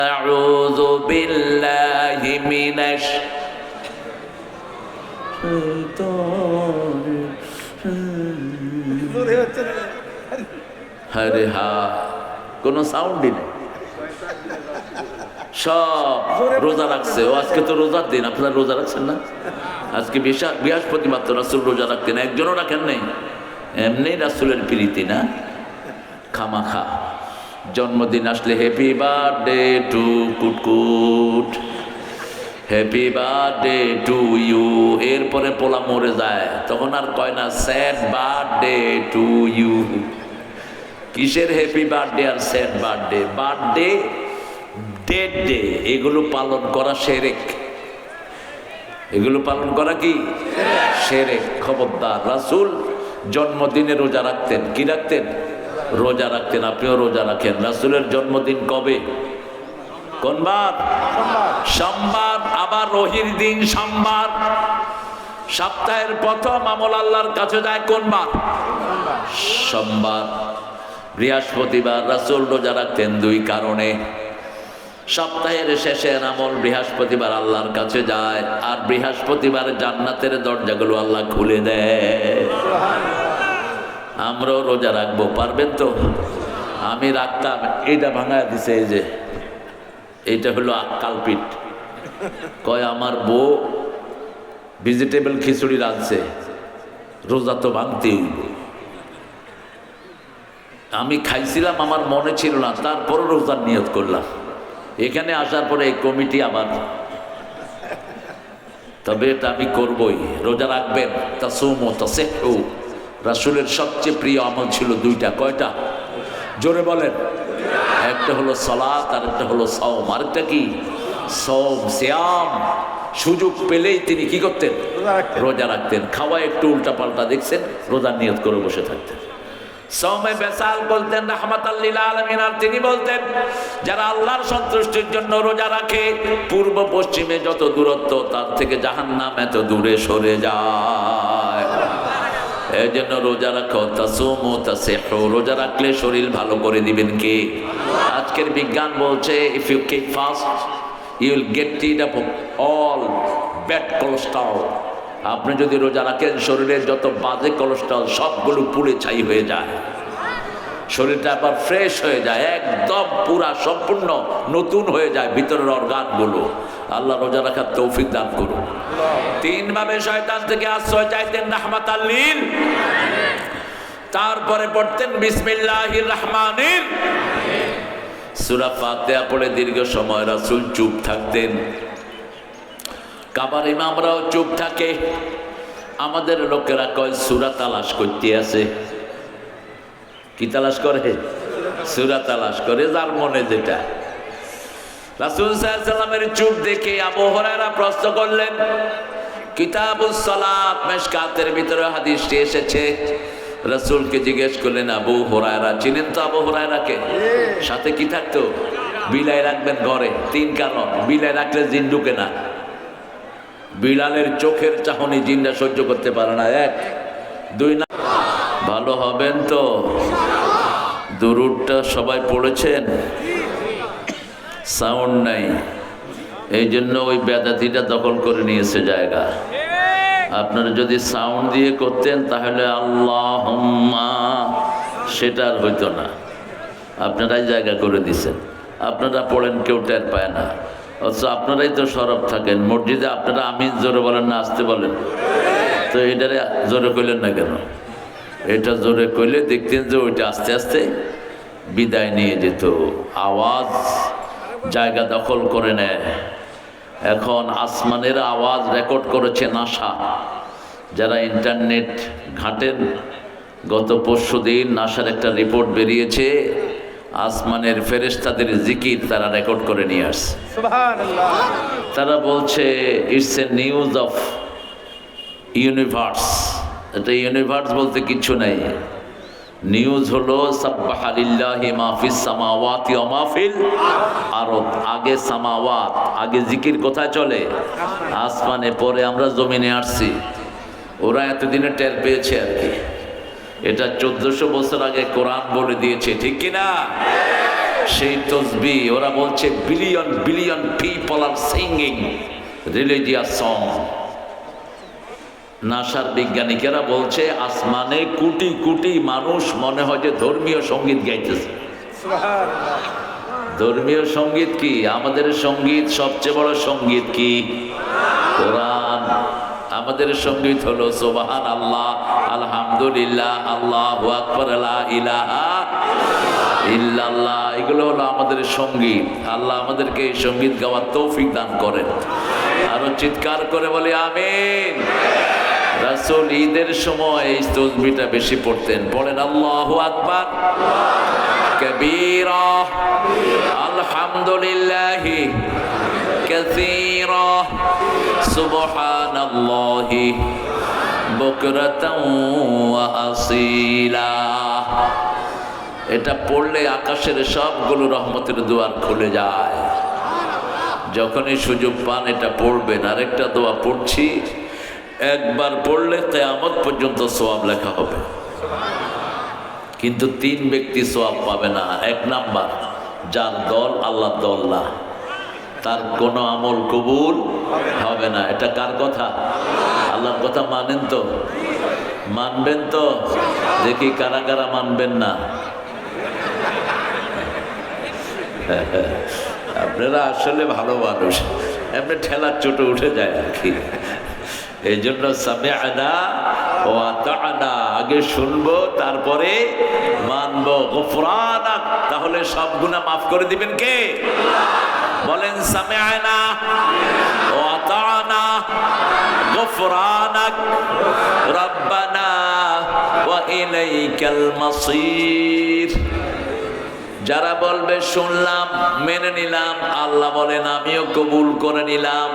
أعوذ بالله من الشيطان আরে হ্যাঁ কোনো সাউন্ডই নেই, সব রোজা রাখছে। ও আজকে তো রোজার দিন, আপনারা রোজা রাখছেন না? আজকে বৃহস্পতিবার তো রাসূল রোজা রাখতেন, একজনও রাখেন নেই। এমনি রাসূলের প্রীতি না, খামাখা জন্মদিন আসলে হ্যাপি বার্থডে টু কুটকুট, হ্যাপি বার্থডে টু ইউ। এরপরে পোলা মরে যায়, তখন আর কয় না স্যাড বার্থডে টু ইউ। কিসের হ্যাপি বার্থডে আর sad birthday? Birthday, dead day, এগুলো পালন করা শিরক। এগুলো পালন করা কি শিরক? খবরদার। রাসূল জন্মদিনে রোজা রাখতেন। কি রাখতেন? রোজা রাখতেন। আপনিও রোজা রাখেন। রাসূলের জন্মদিন কবে? কোন বার? সোমবার। আবার রোহির দিন সোমবার। সপ্তাহের প্রথম আমল আল্লাহর কাছে যায় কোন বার? সোমবার। বৃহস্পতিবার রাসূল রোজা রাখতেন দুই কারণে। সপ্তাহের শেষের আমল বৃহস্পতিবার আল্লাহর কাছে যায়, আর বৃহস্পতিবার জান্নাতের দরজাগুলো আল্লাহ খুলে দেয়। আমরাও রোজা রাখবো, পারবেন তো? আমি রাখতাম, এইটা ভাঙায় দিছে। এই যে এইটা হলো কালপিট। কয় আমার বউ ভেজিটেবল খিচুড়ি রাঁধছে, রোজা তো ভাঙতেই হইব। আমি খাইছিলাম, আমার মনে ছিল না, তারপরও রোজার নিয়ত করলাম। এখানে আসার পরে এই কমিটি আবার, তবে এটা আমি করবই। রোজা রাখবেন, তাসুমু তাসিহু। রাসূলের সবচেয়ে প্রিয় আমল ছিল দুইটা। কয়টা? জোরে বলেন। একটা হলো সালাত, আর একটা হলো সাওম। আরেকটা কি? সাওম, সিয়াম। সুযোগ পেলেই তিনি কি করতেন? রোজা রাখতেন। খাওয়া একটু উল্টা পাল্টা দেখছেন, রোজার নিয়ত করে বসে থাকতেন। সাওমে বেসাল বলতেন রাহমাতাল লিল আলামিন। আর তিনি বলতেন যারা আল্লাহর সন্তুষ্টির জন্য রোজা রাখে, পূর্ব পশ্চিমে যত দূরত্ব, তার থেকে জাহান্নাম এত দূরে সরে যায়। এই জন্য রোজা রাখো, তাসুমু তাসিহু। রোজা রাখলে শরীর ভালো করে দিবেন কে? আজকের বিজ্ঞান বলছে if you keep fast you will get rid of all bad cholesterol. আপনি যদি রোজা রাখেন, শরীরের যত বাজে কোলেস্টেরল সবগুলো পুড়ে ছাই হয়ে যায়। শরীরটা আবার ফ্রেশ হয়ে যায়, একদম পুরা সম্পূর্ণ নতুন হয়ে যায় ভিতরের অর্গানগুলো। আল্লাহ রোজা রাখার তৌফিক দান করুন। তিনভাবে শয়তান থেকে আশ্রয় চাইতেন রাহমাতাল লিল। তারপরে পড়তেন বিসমিল্লাহির রহমানির। সূরা ফাতিহা পড়ে দীর্ঘ সময় রাসূল চুপ থাকতেন। কাবার ইমামরাও চুপ থাকে। আমাদের লোকেরা কয় সূরা তালাশ করতে আছে। কি তালাশ করে? সূরা তালাশ করে, যার মনে যেটা। রাসূল সাল্লাল্লাহু আলাইহি ওয়াসাল্লামের চুপ দেখে আবু হুরায়রা প্রশ্ন করলেন। কিতাবুস সালাত মিশকাতের ভিতরে হাদিসটি এসেছে। রাসূলকে জিজ্ঞেস করলেন, আবু হুরায়রা, চিনেন তো আবু হুরায়রাকে? সাথে কি থাকতো? বিলাই রাখবেন ঘরে। তিন কারণ। বিলাই রাখলে জিন ঢুকে না। বিলালের চোখের চাহনি জিনটা সহ্য করতে পারে না। এক। দুই না, ভালো হবেন তো? দুরূদটা সবাই পড়েছেন? সাউন্ড নাই, এই জন্য ওই বেদাতিটা দখল করে নিয়েছে জায়গা। আপনারা যদি সাউন্ড দিয়ে করতেন তাহলে আল্লাহুম্মা সেটা আর হইতো না। আপনারাই জায়গা করে দিছেন। আপনারা পড়েন, কেউ টের পায় না। অথচ আপনারাই তো সরব থাকেন মসজিদে। আপনারা আমিন জোরে বলেন না আসতে বলেন? তো এটারে জোরে কইলেন না কেন? এটা জোরে কইলে দেখতেন যে ওইটা আস্তে আস্তে বিদায় নিয়ে যেত। আওয়াজ জায়গা দখল করে নেয়। এখন আসমানের আওয়াজ রেকর্ড করেছে নাসা। যারা ইন্টারনেট ঘাঁটেন, গত পরশুদিন নাসার একটা রিপোর্ট বেরিয়েছে, আসমানের ফেরেশতাদের জিকির তারা রেকর্ড করে নিয়ে আসছে। সুবহানাল্লাহ। তারা বলছে it's a news of universe. এটা ইউনিভার্স বলতে কিছু নাই। নিউজ হলো সাব্বাহা লিল্লাহি মা ফিস সামাওয়াতি ওয়া মা ফিল আরদ। আগে সামাওয়াত, আগে জিকির কোথায় চলে? আসমানে। পরে আমরা জমিনে আসছি। ওরা এতদিনে টের পেয়েছে আর কি। এটা 1400 বছর আগে কোরআন বলে দিয়েছে, ঠিক কিনা? সেই তসবি ওরা বলছে billion billion people are singing religious song. নাসার বিজ্ঞানীকেরা বলছে আসমানে কোটি কোটি মানুষ মনে হয় যে ধর্মীয় সঙ্গীত গাইতেছে। ধর্মীয় সঙ্গীত কি? আমাদের সঙ্গীত সবচেয়ে বড় সঙ্গীত কি? কোরআন। আমাদের সঙ্গীত হলো সুবহান আল্লাহ, আলহামদুলিল্লাহ, আল্লাহু আকবার, লা ইলাহা ইল্লাল্লাহ। এগুলো হলো আমাদের সঙ্গীত। আল্লাহ আমাদেরকে এই সঙ্গীত গাওয়ার তৌফিক দান করেন। আরো চিৎকার করে বলি আমিন। রাসূল ঈদের সময় এই তাসবিহটা বেশি পড়তেন। পড়েন আল্লাহু আকবার কবীরা, আলহামদুলিল্লাহি কাসীরা, সুবহানাল্লাহি বুকরাতাও ওয়া আসীলা। এটা পড়লে আকাশের সবগুলো রহমতের দুয়ার খুলে যায়। যখনই সুযোগ পান এটা পড়বেন। আরেকটা দোয়া পড়ছি, একবার পড়লে কিয়ামত পর্যন্ত সওয়াব লেখা হবে, কিন্তু 3 ব্যক্তি সওয়াব পাবে না। 1 নাম্বার, যার দল আল্লাহর দল না, তার কোনো আমল কবুল হবে না। এটা কার কথা? আল্লাহর কথা। মানেন তো? মানবেন তো? দেখি কারা কারা মানবেন না। আপনারা আসলে ভালো মানুষ, এমনি ঠেলার চোটে উঠে যায় আর কি। এই জন্য সামি'না ওয়া আতা'না, আগে শুনবো তারপরে মানবো। গফরানাক, তাহলে সব গুনাহ মাফ করে দিবেন কে? বলেন সামি'না ওয়া আতা'না গফরানাক রব্বানা ওয়া ইলাইকাল মাসির। যারা বলবে শুনলাম, মেনে নিলাম, আল্লাহ বলেন আমিও কবুল করে নিলাম।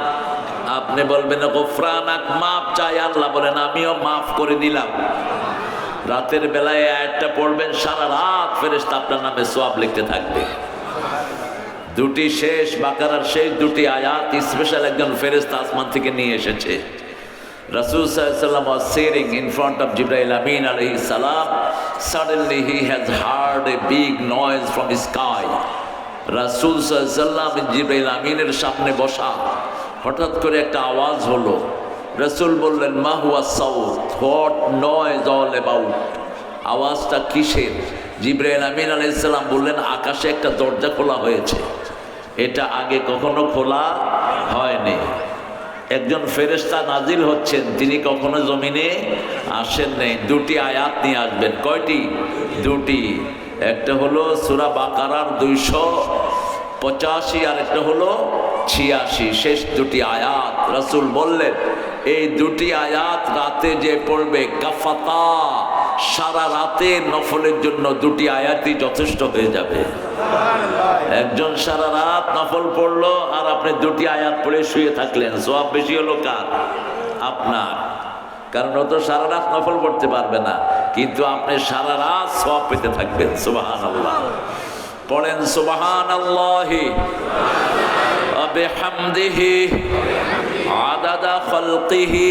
আপনি বলবেন গফরানাক, মাফ চাই, আল্লাহ বলেন আমিও মাফ করে দিলাম। রাতের বেলায় আয়াতটা পড়বেন, সারা রাত ফেরেশতা আপনার নামে সওয়াব লিখতে থাকবে। দুটি শেষ বাকারার শেষ দুটি আয়াত স্পেশাল একজন ফেরেশতা আসমান থেকে নিয়ে এসেছে। Rasul sallallahu alaihi wasallam was sitting in front of Jibril Amin alayhi salam. Suddenly he has heard a big noise from the sky. Rasul sallallahu alaihi wasallam Jibril Aminের সামনে বসা, হঠাৎ করে একটা আওয়াজ হলো। রাসূল বললেন মা হুয়া সাউত, হোয়াট নয়েজ অল অ্যাবাউট? আওয়াজটা কিসের? জিবরাইল আমিন আলাইহিস সালাম বললেন আকাশে একটা দরজা খোলা হয়েছে, এটা আগে কখনো খোলা হয়নি। একজন ফেরেশতা নাজিল হচ্ছেন, তিনি কখনো জমিনে আসেন নাই। 2টি আয়াত নিয়ে আসবেন। কয়টি? 2টি। একটা হলো সূরা বাকারার 285 আর একটা হলো 86, শেষ 2টি আয়াত। রাসূল বললেন এই 2টি আয়াত রাতে যে পড়বে কাফাতা, সারা রাতে নফলের জন্য 2টি আয়াতই যথেষ্ট হয়ে যাবে। একজন সারা রাত নফল পড়লো আর আপনি 2টি আয়াত পড়ে শুয়ে থাকলেন, সওয়াব বেশি হলো কার? আপনার। কারণ ও তো সারা রাত নফল পড়তে পারবে না, কিন্তু আপনি সারা রাত সওয়াব পেতে থাকবেন। সুবহানাল্লাহ। পড়েন সুবহানাল্লাহি ওয়া বিহামদিহি আদাদা খালকিহি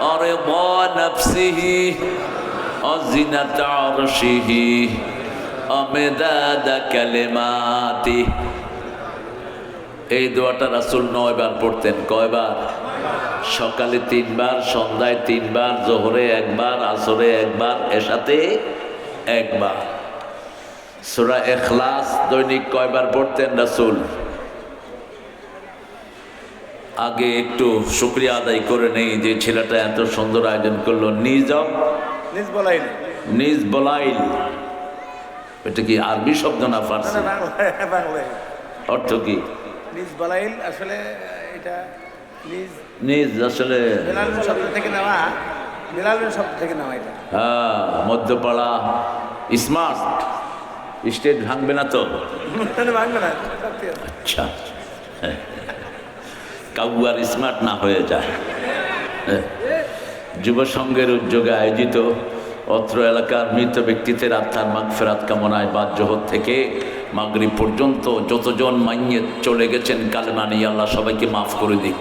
ওয়া রিদা নাফসিহি ওয়া জিনাতা আরশিহি ওয়া মিদাদা কালিমাতি। এই দোয়াটা রাসূল 9 বার পড়তেন। কয়বার? সকালে 3 বার, সন্ধ্যায় 3 বার, জোহরে 1 বার, আসরে 1 বার, এশাতে 1 বার। সূরা ইখলাস দৈনিক কয়বার পড়তেন রাসূল? আগে একটু শুকরিয়া আদায় করে নেই যে ছেলেটা এত সুন্দর আয়োজন করলো। নিজ বলাইল, এটা কি আরবি শব্দ না ফার্সি? অর্থ কি? নিজ বলাইল আসলে এটা নিজ আসলে বেলালুন শব্দ থেকে নেওয়া, বেলালুন শব্দ থেকে নেওয়া এটা। হ্যাঁ, মধ্যপাড়া স্মার্ট স্টেট ভাঙবে না তো? ভাঙবে না। আচ্ছা, কাউয়ার স্মার্ট না হয়ে যায়। যুব সংঘের উদ্যোগে আয়োজিত অত্র এলাকার মৃত ব্যক্তিদের আত্মার মাগফিরাত কামনায় বাদ জোহর থেকে মাগরিব পর্যন্ত যতজন মাইয়্যিত চলে গেছেন কালেমা নিয়ে, আল্লাহ সবাইকে মাফ করে দিক।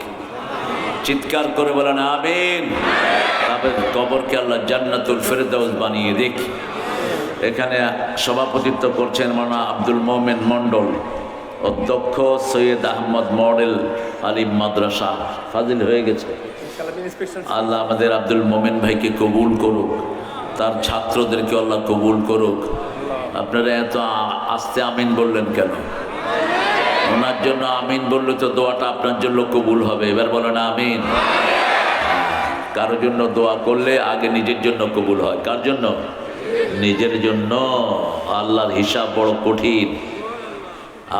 চিৎকার করে বলেন আমিন। তাদের কবরকে আল্লাহ জান্নাতুল ফেরদাউস বানিয়ে দিক। এখানে সভাপতিত্ব করছেন মাওলানা আব্দুল মোমেন মণ্ডল, অধ্যক্ষ সৈয়দ আহমদ মডেল আলিম মাদ্রাসা। ফাজিল হয়ে গেছে। আল্লাহ আমাদের আব্দুল মোমেন ভাইকে কবুল করুক, তার ছাত্রদেরকে আল্লাহ কবুল করুক। আপনারা এত আস্তে আমিন বললেন কেন? ওনার জন্য আমিন বললে তো দোয়াটা আপনার জন্য কবুল হবে। এবার বলেন আমিন। কারোর জন্য দোয়া করলে আগে নিজের জন্য কবুল হয়। কার জন্য? নিজের জন্য। আল্লাহর হিসাব বড় কঠিন।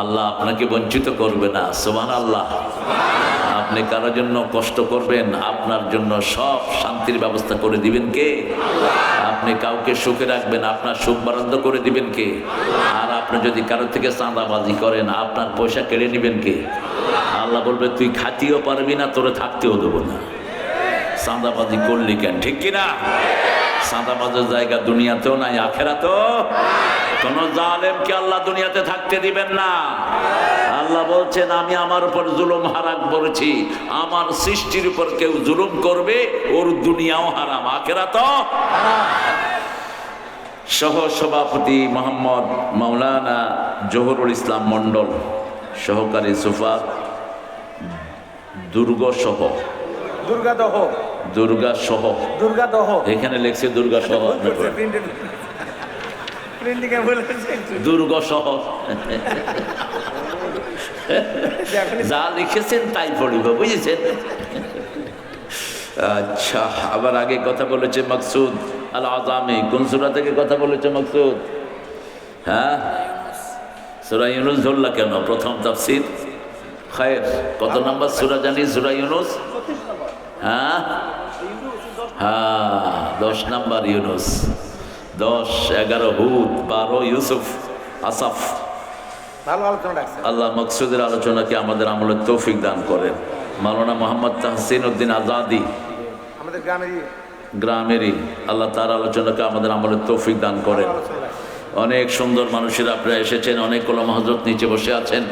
আল্লাহ আপনাকে বঞ্চিত করবে না। সুবহানাল্লাহ। আপনি কারোর জন্য কষ্ট করবেন, আপনার জন্য সব শান্তির ব্যবস্থা করে দিবেন কে? আপনি কাউকে সুখে রাখবেন, আপনার সুখ বরাদ্দ করে দিবেন কে? আর আপনি যদি কারোর থেকে চাঁদাবাজি করেন, আপনার পয়সা কেড়ে নেবেন কে? আল্লাহ বলবে তুই খাতিও পারবি না, তোরে থাকতেও দেবো না। চাঁদাবাজি করলি কেন? ঠিক কিনা? চাঁদাবাজের জায়গা দুনিয়াতেও নাই, আখেরাতেও। কোন জালেমকে আল্লাহ দুনিয়াতে থাকতে দিবেন না। আল্লাহ বলছেন আমি আমার উপর জুলুম হারাম করেছি, আমার সৃষ্টির উপর কেউ জুলুম করবে ওর দুনিয়াও হারাম, আখেরাতও হারাম। সহ সভাপতি মোহাম্মদ মাওলানা জহুরুল ইসলাম মণ্ডল, সহকারী সুফাত দুর্গসহ, দুর্গাদহ, এখানে লেখছে দুর্গাসহ, দুর্গসহ। যা লিখেছেন তাই পড়িব, বুঝেছেন? আচ্ছা, আবার আগে কথা বলেছে মাকসুদ আল আজামি। কোন সূরা থেকে কথা বলেছে মাকসুদ? হ্যাঁ, সূরা ইউনূস ধরলা কেন? প্রথম তাফসীর। খায়ের, কত নাম্বার সূরা জানি? সূরা ইউনূস। হ্যাঁ হ্যাঁ, 10 নাম্বার ইউনূস, 10, 11 হুদ, 12 ইউসুফ, আসাফ। আল্লাহ মকসুদের আলোচনাকে আমাদের আমলের তৌফিক দান করেন। মাওলানা মোহাম্মদ তাহসিন উদ্দিন আজাদি, আমাদের গ্রামেরই, আল্লাহ তার আলোচনাকে আমাদের আমলের তৌফিক দান করেন। অনেক সুন্দর মানুষেরা আপনারা এসেছেন, অনেক ওলামা হযরত নিচে বসে আছেন।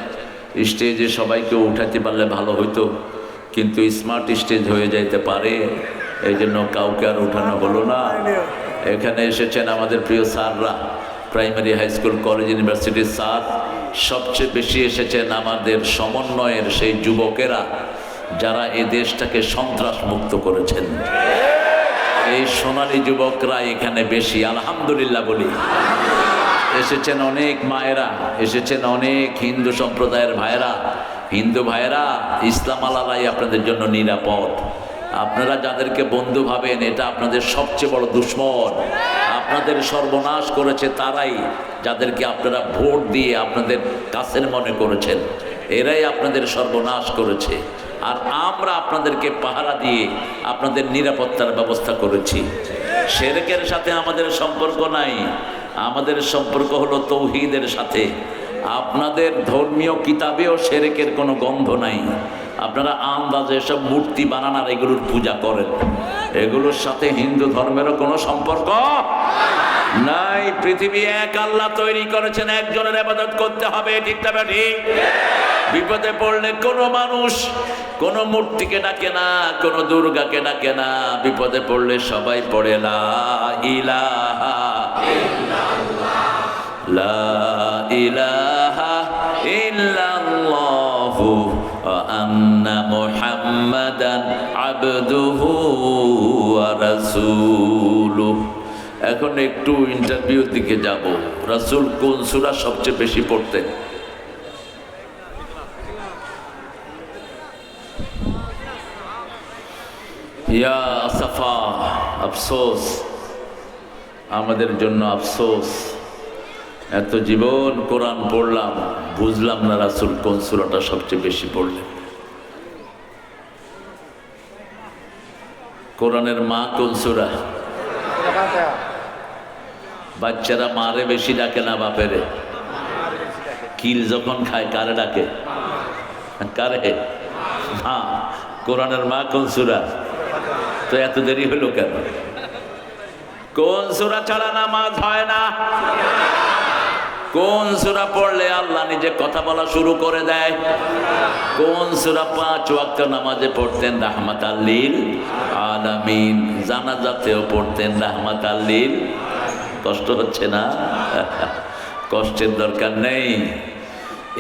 স্টেজে সবাইকে উঠাতে পারলে ভালো হইতো, কিন্তু স্মার্ট স্টেজ হয়ে যাইতে পারে, এই জন্য কাউকে আর উঠানো হলো না। এখানে এসেছেন আমাদের প্রিয় স্যাররা, প্রাইমারি, হাই স্কুল, কলেজ, ইউনিভার্সিটির স্যার। সবচেয়ে বেশি এসেছেন আমাদের সমন্বয়ের সেই যুবকেরা, যারা এই দেশটাকে সন্ত্রাস মুক্ত করেছেন। এই সোনালী যুবকরা এখানে বেশি, আলহামদুলিল্লাহ বলি। এসেছেন অনেক মায়েরা, এসেছেন অনেক হিন্দু সম্প্রদায়ের ভাইয়েরা। হিন্দু ভাইয়েরা, ইসলাম আলাদাই আপনাদের জন্য নিরাপদ। আপনারা যাদেরকে বন্ধু ভাবেন, এটা আপনাদের সবচেয়ে বড় দুশ্মন। আপনাদের সর্বনাশ করেছে তারাই, যাদেরকে আপনারা ভোট দিয়ে আপনাদের কাছের মনে করেছেন, এরাই আপনাদের সর্বনাশ করেছে। আর আমরা আপনাদেরকে পাহারা দিয়ে আপনাদের নিরাপত্তার ব্যবস্থা করেছি। শিরকের সাথে আমাদের সম্পর্ক নাই, আমাদের সম্পর্ক হলো তৌহিদের সাথে। আপনাদের ধর্মীয় কিতাবেও শিরকের কোনো গন্ধ নাই। আপনারা আন্দাজে সব মূর্তি বানানোর এগুলোর পূজা করেন, এগুলোর সাথে হিন্দু ধর্মেরও কোনো সম্পর্ক নাই। পৃথিবী এক আল্লাহ তৈরি করেছেন, একজনের ইবাদত করতে হবে, ঠিক না ঠিক? বিপদে পড়লে কোনো মানুষ কোনো মূর্তিকে ডাকে না, কোনো দুর্গাকে ডাকে না। বিপদে পড়লে সবাই পড়ে লা ইলাহা ইল্লাল্লাহ, লা ইলাহা ইল্লাল্লাহু ওয়া আন্না মুহাম্মাদান আবদুহু ওয়া রাসূলুহু। এখন একটু ইন্টারভিউর দিকে যাব। রাসূল কোন সূরা সবচেয়ে বেশি পড়তেন? ইয়া আসাফা, আফসোস, আমাদের জন্য আফসোস। এত জীবন কোরআন পড়লাম, বুঝলাম না রাসূল কোন সূরাটা সবচেয়ে বেশি পড়লেন। কোরআনের মা কোন সূরা? বাচ্চারা মারে বেশি ডাকে না বাপেরে? কিল যখন খায় কারে ডাকে? কারে? মা। কোরআনের মা কোন সূরা? তো এত দেরি হলো কেন? কোন সূরা ছাড়া নামাজ হয় না? কোন সূরা পড়লে আল্লাহ নিজে কথা বলা শুরু করে দেয়? কোন সূরা 5 ওয়াক্ত নামাজে পড়তেন রাহমাতাল লিল আলামিন, জানাজাতেও পড়তেন রাহমাতাল লিল কষ্ট হচ্ছে না? কষ্টের দরকার নেই।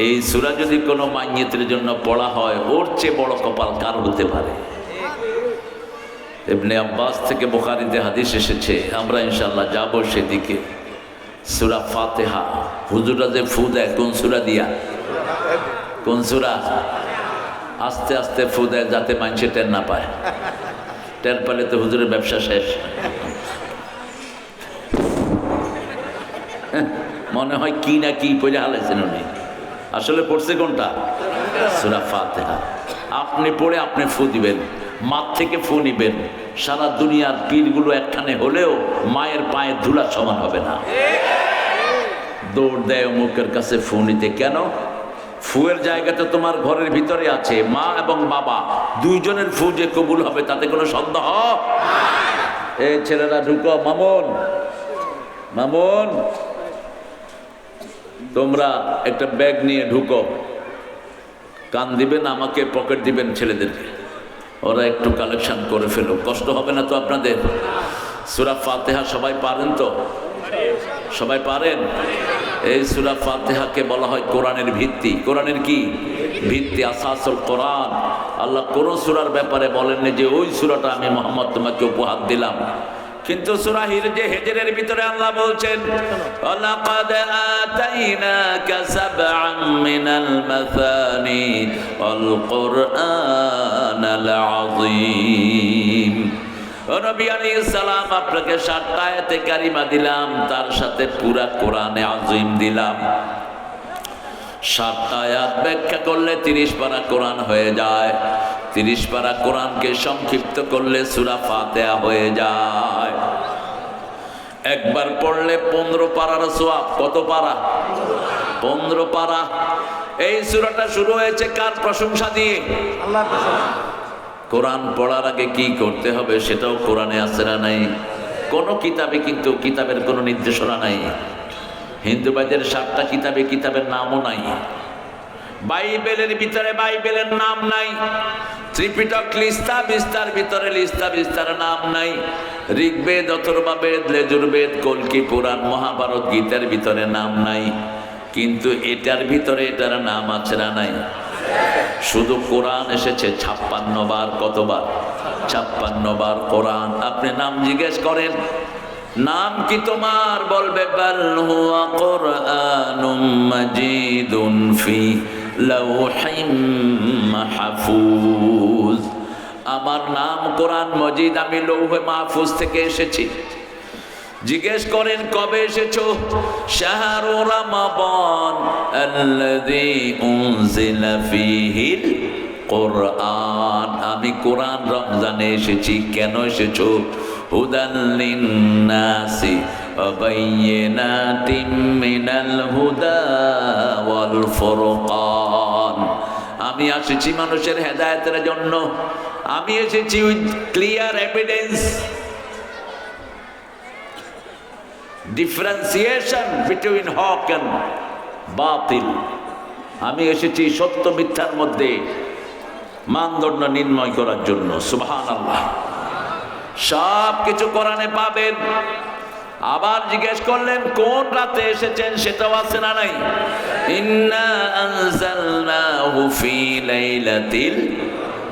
এই সূরা যদি কোনো মাইয়িতের জন্য পড়া হয়, ওর চেয়ে বড় কপাল কার হতে পারে? ইবনে আব্বাস থেকে বুখারীতে হাদিস এসেছে, আমরা ইনশাআল্লাহ যাব সেদিকে। সূরা ফাতিহা হুজুররা যে ফু দেয় কোন সূরা দিয়া? কোন সূরা? আস্তে আস্তে ফু দেয় যাতে মানুষে টের না পায়। টের পেলে তো হুজুরের ব্যবসা শেষ। মনে হয় কি না কি পড়ে হালাইছেন উনি। আসলে পড়ছে কোনটা? সূরা ফাতিহা। আপনি পড়ে আপনি ফু দিবেন, মাঠ থেকে ফু নিবেন। সারা দুনিয়ার পীরগুলো একখানে হলেও মায়ের পায়ের ধুলা সমান হবে না। দৌড় দেয় অমুকের কাছে ফু নিতে। কেন? ফুয়ের জায়গাটা তোমার ঘরের ভিতরে আছে। মা এবং বাবা দুইজনের ফু যে কবুল হবে তাতে কোনো সন্দেহ? এই ছেলেরা ঢুকো। মামুন, মামুন, তোমরা একটা ব্যাগ নিয়ে ঢুকো। কান দিবেন, আমাকে পকেট দিবেন ছেলেদেরকে। ওরা একটু কালেকশন করে ফেলো, কষ্ট হবে না তো আপনাদের? সূরা ফাতিহা সবাই পারেন তো? সবাই পারেন? এই সূরা ফাতিহাকে বলা হয় কোরআনের ভিত্তি। কোরআনের কি ভিত্তি? আসাসুল কোরআন। আল্লাহ কোন সূরার ব্যাপারে বলেননি যে ওই সূরাটা আমি মুহাম্মদ তোমাকে উপহার দিলাম। কিন্তু সূরা হিজরের ভিতরে আল্লাহ বলছেন, ওয়ালাকাদ আতাইনাকা সাবআন মিনাল মাসানি ওয়াল কুরআনাল আযীম। ও নবী আলাইহিস সালাম, আপনাকে 7টা আয়াতে কারিমা দিলাম, তার সাথে পুরা কোরআনে আযীম দিলাম। 7টা আয়াত ব্যাখ্যা করলে 30 পারা কোরআন হয়ে যায়। 30 পারা কোরআনকে সংক্ষিপ্ত করলে সূরা ফাতিহা হয়ে যায়। একবার পড়লে 15 পারার সওয়াব। কত পারা? 15 পারা। এই সূরাটা শুরু হয়েছে কার প্রশংসা দিয়ে? আল্লাহর প্রশংসা। কোরআন পড়ার আগে কি করতে হবে সেটাও কোরআনে আছে না নাই? কোন কিতাবে কিন্তু কিতাবের কোনো নির্দেশনা নাই। হিন্দুবাদের 7টা কিতাবে কিতাবের নামও নাই। বাইবেলের ভিতরে বাইবেলের নাম নাই। ত্রিপিটক লিস্তা বিস্তার ভিতরে লিস্তা বিস্তার নাম নাই। ঋগ্বেদ, অথর্ববেদ, লেজুরবেদ, কল্কি পুরাণ, মহাভারত, গীতার ভিতরে নাম নাই। কিন্তু এটার ভিতরে এটার নাম আছে না নাই? শুধু কোরআন এসেছে 56 বার। কতবার? 56 বার কোরআন। আপনি নাম জিজ্ঞেস করেন, নাম কি তোমার? বলবে বাল হুয়া কুরআনুম মাজিদুন ফি লাওহিম মাহফুজ। আমার নাম কোরআন মজিদ, আমি লৌহে মাহফুজ থেকে এসেছি। জিজ্ঞেস করেন কবে এসেছো? শাহরু রমাদান আল্লাযী উনজিলা ফীহিল কোরআন। আমি কোরআন রমজানে এসেছি। কেন এসেছো? হুদাল লিন্নাসি ওয়া বাইয়িনাতিম মিনাল হুদা ওয়াল ফুরকান। আমি এসেছি মানুষের হেদায়েতের জন্য। আমি এসেছি with clear evidence, differentiation between হক এন্ড বাতিল। আমি এসেছি সত্য মিথ্যার মধ্যে মানদণ্ড নির্ণয় করার জন্য। সুবহানাল্লাহ। সব কিছু কোরআনে পাবেন। আবার জিজ্ঞেস করলেন কোন রাতে এসেছেন, সেটাও আছে না নাই? ইন্না আনজালনাহু ফি লাইলাতিল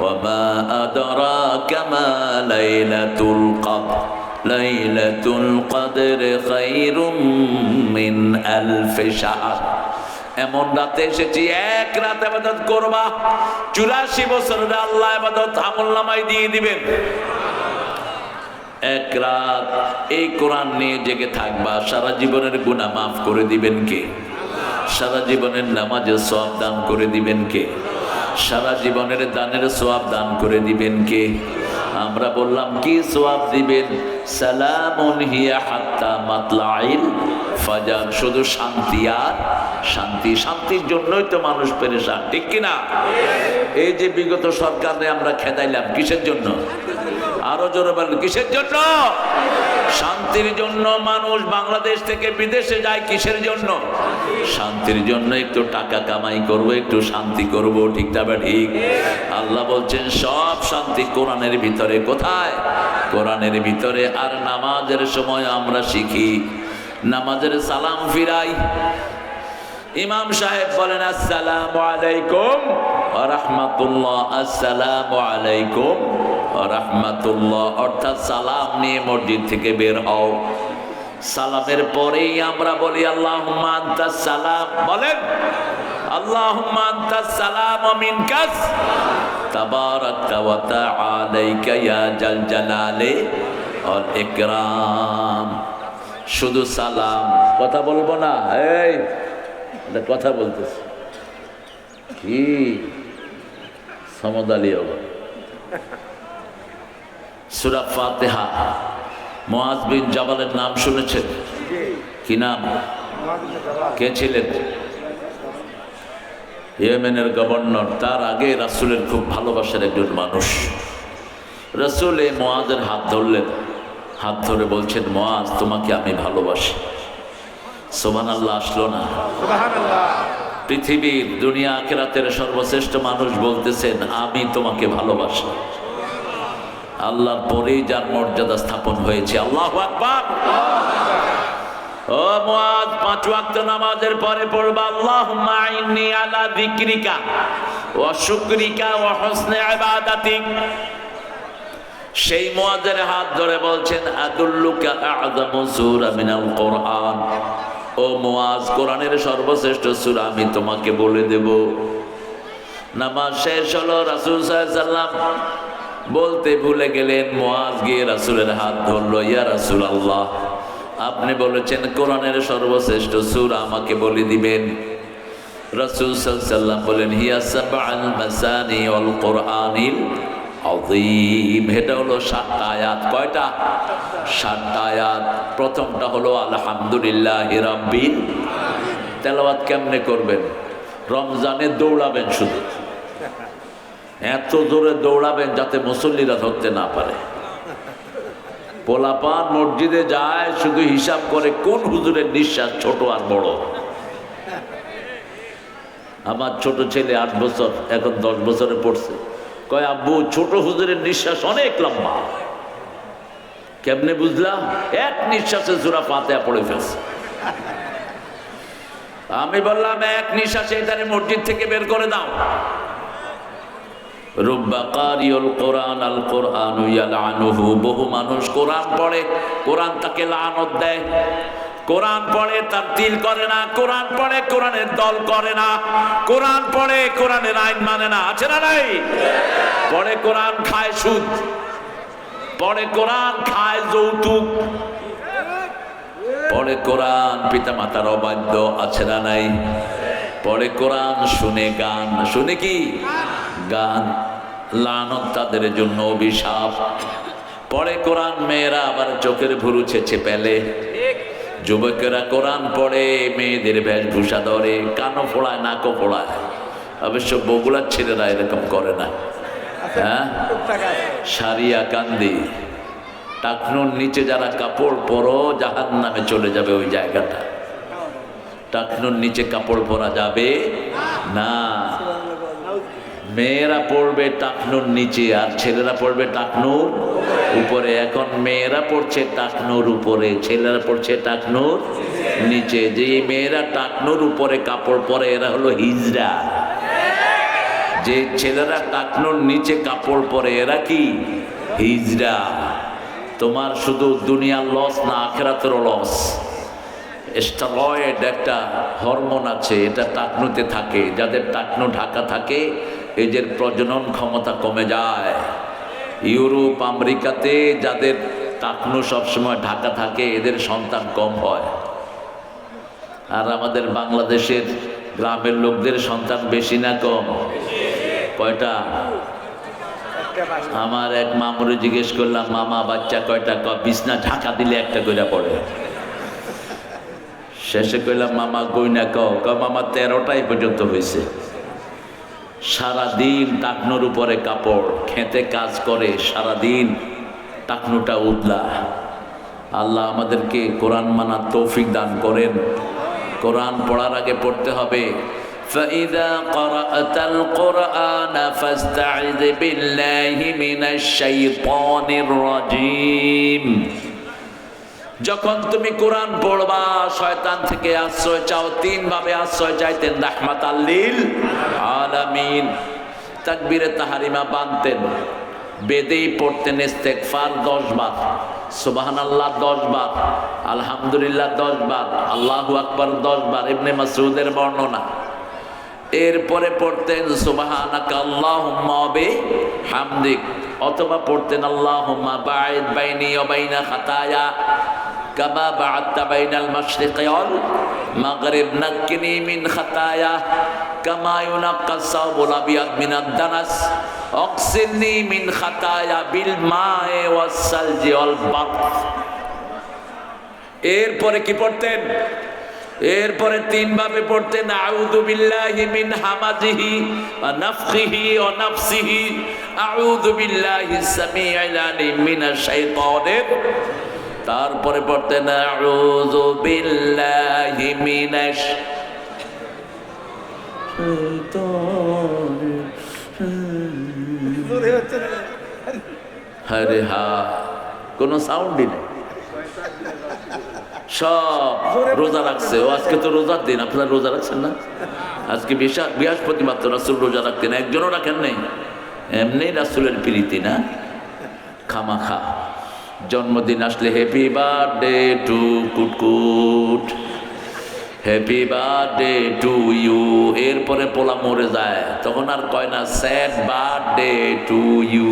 ওয়া মা আদরাকা মা লাইলাতুল কদর লাইলাতুল কদর খায়রুম মিন আলফি শাহর। এমন রাতে এসেছি, এক রাত ইবাদত করবা, 84 বছরের আল্লাহ ইবাদত আমলনামায় দিয়ে দিবেন। এক রাত এই কোরআন নিয়ে জেগে থাকবা, সারা জীবনের গুনাহ মাফ করে দিবেন কে? সারা জীবনের নামাজের সওয়াব দান করে দিবেন কে? সারা জীবনের দানের সওয়াব দান করে দিবেন কে? আমরা বললাম কি সওয়াব দিবেন? সালামুন হিয়া হাত্তা মাতলাইল ফাজর। শুধু শান্তি আর শান্তি। শান্তির জন্যই তো মানুষ পেরেশান, ঠিক কিনা? এই যে বিগত সরকারে আমরা খেদাইলাম কিসের জন্য? আরো জোরে বলেন, কিসের জন্য? শান্তির জন্য। মানুষ বাংলাদেশ থেকে বিদেশে যায় কিসের জন্য? শান্তির জন্য। একটু টাকা কামাই করব, একটু শান্তি করব, ঠিক না ঠিক? আল্লাহ বলছেন সব শান্তি কোরআনের ভিতরে। কোথায়? কোরআনের ভিতরে। আর নামাজের সময় আমরা শিখি নামাজের সালাম ফিরাই। ইমাম সাহেব বলেন আসসালামু আলাইকুম ওয়া রাহমাতুল্লাহ, আসসালামু আলাইকুম ওয়া রাহমাতুল্লাহ, অর্থাৎ সালাম নিয়ে মসজিদ থেকে বের হও। সালামের পরেই আমরা বলি আল্লাহুম্মা আনতাস সালাম, বলেন আল্লাহুম্মা আনতাস সালাম ওয়া মিনকাস তাবারাকতা ওয়া তাআলাইকা ইয়া জাল জালালি ওয়াল ইকরাম। শুধু সালাম, কথা বলবো না, এই কথা বলতেছি কি সমদালি হবে। সূরা ফাতিহা, মুআজ বিন জাবালের নাম শুনেছেন? কি নাম? কে ছিলেন? ইয়েমেনের গভর্নর। তার আগে রাসূলের খুব ভালোবাসার একজন মানুষ। রাসূল এই মুআজের হাত ধরলেন, হাত ধরে বলছেন, মুআজ তোমাকে আমি ভালোবাসি। সুবহানাল্লাহ আসলো না? সুবহানাল্লাহ। পৃথিবীর দুনিয়া আখিরাতের সর্বশ্রেষ্ঠ মানুষ বলতেছেন আমি তোমাকে ভালোবাসি। আল্লাহর পরেই যার মর্যাদা স্থাপন হয়েছে। আল্লাহু আকবার। ও মুআজ, 5 ওয়াক্ত নামাজের পরে পড়বা আল্লাহুম্মা আইন্নি আলা যিকরিকা ওয়া শুকরিকা ওয়া হুসনি ইবাদাতিক। সেই মুআজের হাত ধরে বলছেন আদুল্লুকা আ'যামু সূরা মিনাল কোরআন। ও মুআজ, কোরআনের সর্বশ্রেষ্ঠ সূরা আমি তোমাকে বলে দেব। নামাজ শেষ হলো, রাসূল সাল্লাল্লাহু আলাইহি সাল্লাম বলতে ভুলে গেলেন। মুআজ গিয়ে রাসূলের হাত ধরলো, ইয়া রাসূলুল্লাহ, আপনি বলেছেন কোরআনের সর্বশ্রেষ্ঠ সূরা আমাকে বলে দিবেন। রাসূল সাল্লাল্লাহু আলাইহি সাল্লাম বলেন হিয়া সাবআল মাসানি ওয়াল কোরআনিল আযীম। এটা হলো 7টা আয়াত। কয়টা? 7টা আয়াত। প্রথমটা হলো আলহামদুলিল্লাহি রাব্বিল। তেলাওয়াত কেমনে করবেন? রমজানে দৌড়াবেন, শুধু এত জোরে দৌড়াবেন যাতে মুসল্লিরা ধরতে না পারে। পোলাপান মসজিদে যায়, শুধু হিসাব করে কোন হুজুরের নিঃশ্বাস ছোট আর বড়। আমার ছোট ছেলে 8 বছর, এখন 10 বছরে পড়ছে। কয় আব্বু, ছোট হুজুরের নিঃশ্বাস অনেক লম্বা। কেমনে বুঝলাম? এক নিঃশ্বাসে সূরা ফাতিহা পড়ে ফেলছে। আমি বললাম এক নিঃশ্বাসে এটারে মসজিদ থেকে বের করে দাও। রুব্বা কারিউল কোরআন আল কোরআনু ইয়ালআনুহু। বহু মানুষ কোরআন পড়ে, কোরআন তাকে লানত দেয়। কোরআন পড়ে তারতিল করে না, কোরআন পড়ে কোরআনের দল করে না, কোরআন পড়ে কোরআনের আইন মানে না। আছে না নাই? পড়ে কোরআন খায় সুদ, পড়ে কোরআন খায় যৌতুক, পড়ে কোরআন পিতা মাতার অবাধ্য। আছে না নাই? পড়ে কোরআন শুনে গান, শুনে কি? গান। লানত তাদের জন্য, অভিশাপ। পড়ে কোরআন মেয়েরা আবার চোখের ভুরু ছেঁচে পেলে। যুবকেরা কোরআন পড়ে মেয়েদের বেশভূষা ধরে, কানও ফোড়ায়, নাকও ফোড়ায়। অবশ্য বগুড়ার ছেলেরা এরকম করে না। হ্যাঁ, সারিয়া কান্দি। টাকনুর নিচে যারা কাপড় পরো জাহান্নামে চলে যাবে ওই জায়গাটা। টাকনুর নিচে কাপড় পরা যাবে না। মেয়েরা পড়বে টাকনুর নিচে আর ছেলেরা পড়বে টাকনুর উপরে। এখন মেয়েরা পড়ছে টাকনুর উপরে, ছেলেরা পড়ছে টাকনুর নিচে। যে মেয়েরা টাকনুর উপরে কাপড় পরে এরা হলো হিজড়া। যে ছেলেরা টাকনুর নিচে কাপড় পরে এরা কি? হিজড়া। তোমার শুধু দুনিয়ার লস না, আখিরাতেরও লস। স্টেরয়েড একটা হরমোন আছে, এটা টাকনুতে থাকে। যাদের টাকনু ঢাকা থাকে এদের প্রজনন ক্ষমতা কমে যায়। ইউরোপ আমেরিকাতে যাদের টাকনু সবসময় ঢাকা থাকে এদের সন্তান কম হয়। আর আমাদের বাংলাদেশের গ্রামের লোকদের সন্তান বেশি না কম? কয়টা? আমার এক মামুরে জিজ্ঞেস করলাম, মামা বাচ্চা কয়টা? বিছনা ঢাকা দিলে একটা কইরা পড়ে। শেষে কইলাম মামা গইনা কও। মামা 13টাই পর্যন্ত হয়েছে। সারাদিন টাকনুর উপরে কাপড়, খেতে কাজ করে, সারাদিন টাকনুটা উদলা। আল্লাহ আমাদেরকে কোরআন মানার তৌফিক দান করেন। কোরআন পড়ার আগে পড়তে হবে فَإِذَا قَرَأْتَ الْقُرْآنَ فَاسْتَعِذْ بِاللَّهِ مِنَ الشَّيْطَانِ الرَّجِيمِ। যখন তুমি কোরআন পড়বা শয়তান থেকে আশ্রয় চাও, তিন ভাবে আশ্রয় চাইতেন রাহমাতাল লিল আলামিন। তাকবীরে তাহরিমা বাঁধতেন, বেদেই পড়তেন ইস্তেগফার 10 বার, সুবহানাল্লাহ 10 বার, আলহামদুলিল্লাহ 10 বার, আল্লাহু আকবার 10 বার, ইবনে মাসউদের বর্ণনা। এরপরে পড়তেন সুবহানাকা আল্লাহুম্মা ওয়া বিহামদিক, অথবা পড়তেন আল্লাহুম্মা বাঈদ বাইনি ওয়া বাইনা খাতায়া কামা বা'আদতা বাইনাল মাশরিকি ওয়াল মাগরিব, নাক্কিনি মিন খাতায়া কামা ইউনাক্কাস সাওবুল আবিয়াদ মিনাদ দানাস, অগসিলনি মিন খাতায়া বিল মা'i ওয়াস সালজি ওয়াল বারদ। এরপরে কি পড়তেন? এরপরে তিন ভাবে পড়তেন আউযু বিল্লাহি মিন হামাজিহি ওয়া নাফখিহি ওয়া নাফসিহি, আউযু বিল্লাহিস সামিউল আলিম মিনাশ শাইতানির। তারপরে পড়তেন আউযু বিল্লাহি মিনাশ আরে হা, কোনো সাউন্ডই নেই, সব রোজা রাখছে। ও আজকে তো রোজার দিন, আপনারা রোজা রাখছেন না? আজকে বৃহস্পতি মাত্র রাসূল রোজা রাখতেন, একজনও রাখেন নাই। এমনি রাসূলের প্রীতি না, খামাখা। জন্মদিন আসলে হ্যাপি বার্থডে টু কুটকুট, হ্যাপি বার্থডে টু ইউ। এরপরে পোলা মরে যায়, তখন আর কয় না স্যাড বার্থডে টু ইউ।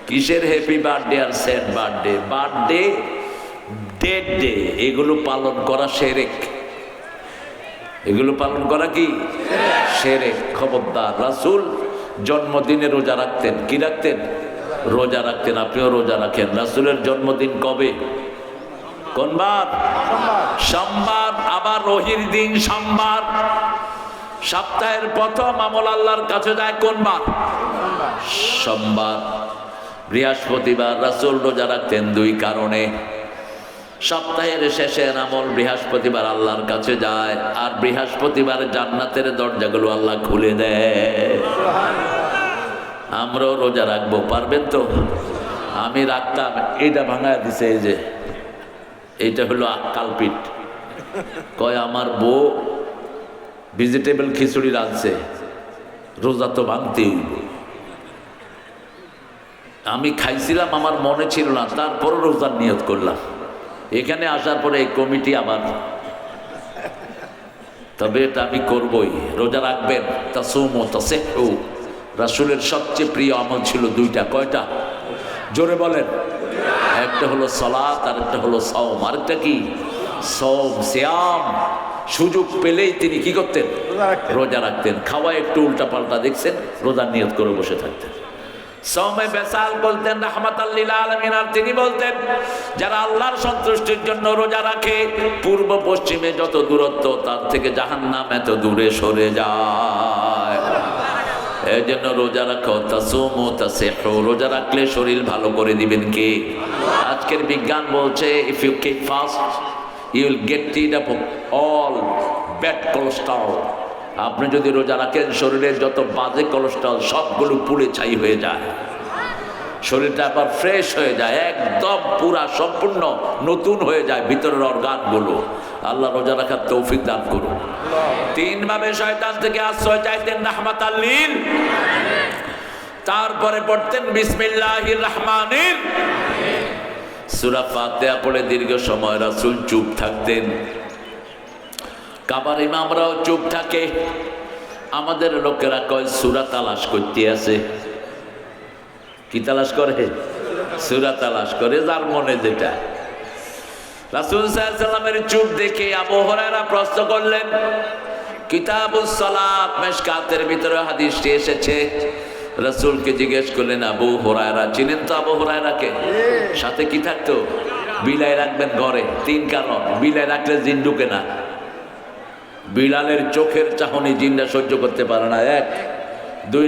কিসের হ্যাপি বার্থডে আর sad birthday? Birthday, dead day, এগুলো পালন করা শিরক। এগুলো পালন করা কি শিরক? খবরদার। রাসূল জন্মদিনে রোজা রাখতেন। কি রাখতেন? রোজা রাখতেন। আপনিও রোজা রাখেন। রাসূলের জন্মদিন কবে? কোন বার? সোমবার। আবার রোহির দিন সোমবার। সপ্তাহের প্রথম আমল আল্লাহর কাছে যায় কোন বার? সোমবার। বৃহস্পতিবার রাসূল রোজা রাখতেন দুই কারণে। সপ্তাহের শেষের আমল বৃহস্পতিবার আল্লাহর কাছে যায়, আর বৃহস্পতিবার জান্নাতের দরজাগুলো আল্লাহ খুলে দেয়। আমরাও রোজা রাখবো, পারবেন তো? আমি রাখতাম, এইটা ভাঙায় দিছে। এই যে এইটা হলো কালপিট। কয় আমার বউ ভেজিটেবল খিচুড়ি রাঁধছে, রোজা তো ভাঙতেই। আমি খাইছিলাম, আমার মনে ছিল না, তারপরও রোজার নিয়ত করলাম। এখানে আসার পরে এই কমিটি আবার, তবে এটা আমি করবই। রোজা রাখবেন, তাসুমু তাসিহু। রাসূলের সবচেয়ে প্রিয় আমল ছিল দুইটা। কয়টা? জোরে বলেন। একটা হলো সালাত, আর একটা হলো সাওম। আরেকটা কি? সাওম, সিয়াম। সুযোগ পেলেই তিনি কি করতেন? রোজা রাখতেন। খাওয়া একটু উল্টা পাল্টা দেখছেন, রোজার নিয়ত করে বসে থাকতেন। সাওমে বেসাল বলতেন রাহমাতাল লিল আলামিন। আর তিনি বলতেন যারা আল্লাহর সন্তুষ্টির জন্য রোজা রাখে, পূর্ব পশ্চিমে যত দূরত্ব, তার থেকে জাহান্নাম এত দূরে সরে যায়। এই জন্য রোজা রাখো, তাসুমু তাসিহু। রোজা রাখলে শরীর ভালো করে দিবেন কে? আজকের বিজ্ঞান বলছে if you keep fast you will get rid of all bad cholesterol. আপনি যদি রোজা রাখেন, শরীরের যত বাজে কোলেস্টেরল সবগুলো পুড়ে ছাই হয়ে যায়, শরীরটা আবার ফ্রেশ হয়ে যায়, একদম পুরা সম্পূর্ণ নতুন হয়ে যায় ভিতরের অর্গানগুলো। আল্লাহ রোজা রাখার তৌফিক দান করুন। তিন ভাবে শয়তান থেকে আশ্রয় চাইতেন রাহমাতাল লিল। তারপরে পড়তেন বিসমিল্লাহির রহমানির। সূরা ফাতিহা পড়ে দীর্ঘ সময় রাসূল চুপ থাকতেন। কাবার ইমামরাও চুপ থাকে। আমাদের লোকেরা কয় সূরা তালাশ করতে আছে। কি তালাশ করে? সূরা তালাশ করে, যার মনে যেটা। রাসূল সাল্লাল্লাহু আলাইহি ওয়াসাল্লামের চুপ দেখে আবু হুরায়রা প্রশ্ন করলেন। কিতাবুস সালাত মিশকাতের ভিতরে হাদিসটি এসেছে। রাসূলকে জিজ্ঞেস করলেন, আবু হুরায়রা, চিনেন তো আবু হুরায়রাকে? সাথে কি থাকতো? বিলাই রাখবেন ঘরে। তিন কারণ। বিলাই রাখলে জিন ঢুকে না। বিলালের চোখের চাহনি জিনরা সহ্য করতে পারে না। এক। দুই